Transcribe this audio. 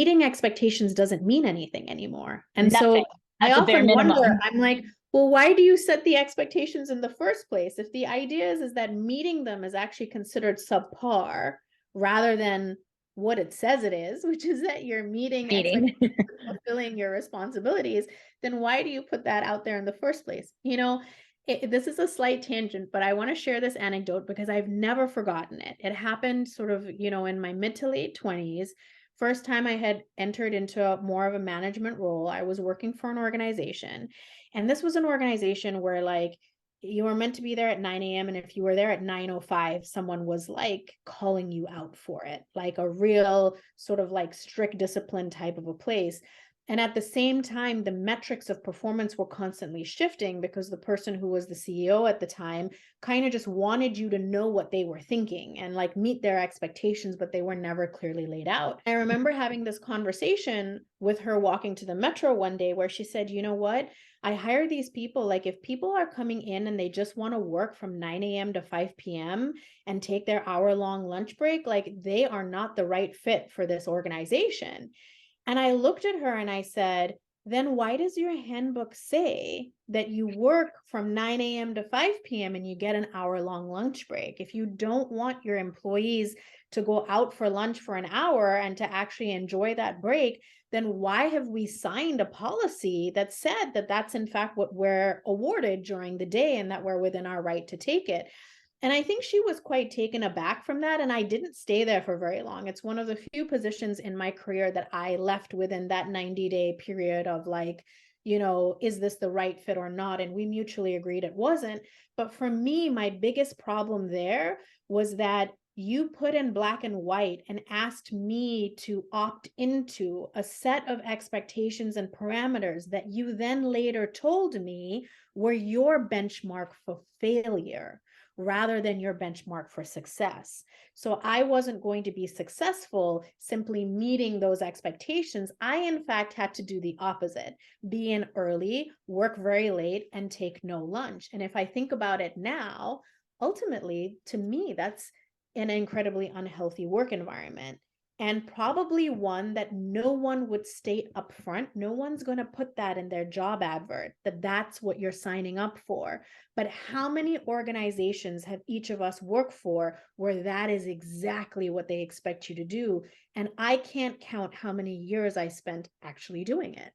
meeting expectations doesn't mean anything anymore. And Nothing. so I That's a bare often wonder, minimum. I'm like, well, why do you set the expectations in the first place? If the idea is that meeting them is actually considered subpar rather than what it says it is, which is that you're meeting Meeting. expectations, fulfilling your responsibilities, then why do you put that out there in the first place? This is a slight tangent, but I want to share this anecdote because I've never forgotten it. It happened sort of, in my mid to late 20s. First time I had entered into more of a management role, I was working for an organization. And this was an organization where, like, you were meant to be there at 9 a.m. And if you were there at 9:05, someone was like calling you out for it, like a real sort of like strict discipline type of a place. And at the same time, the metrics of performance were constantly shifting because the person who was the CEO at the time kind of just wanted you to know what they were thinking and like meet their expectations, but they were never clearly laid out. I remember having this conversation with her walking to the metro one day where she said, you know what? I hire these people. Like, if people are coming in and they just want to work from 9 a.m. to 5 p.m. and take their hour-long lunch break, like, they are not the right fit for this organization. And I looked at her and I said, then why does your handbook say that you work from 9 a.m. to 5 p.m. and you get an hour-long lunch break? If you don't want your employees to go out for lunch for an hour and to actually enjoy that break, then why have we signed a policy that said that that's in fact what we're awarded during the day and that we're within our right to take it? And I think she was quite taken aback from that. And I didn't stay there for very long. It's one of the few positions in my career that I left within that 90-day period of like, is this the right fit or not? And we mutually agreed it wasn't. But for me, my biggest problem there was that you put in black and white and asked me to opt into a set of expectations and parameters that you then later told me were your benchmark for failure rather than your benchmark for success. So I wasn't going to be successful simply meeting those expectations. I, in fact, had to do the opposite, be in early, work very late, and take no lunch. And if I think about it now, ultimately, to me, that's an incredibly unhealthy work environment. And probably one that no one would state up front. No one's going to put that in their job advert, that that's what you're signing up for. But how many organizations have each of us worked for where that is exactly what they expect you to do? And I can't count how many years I spent actually doing it.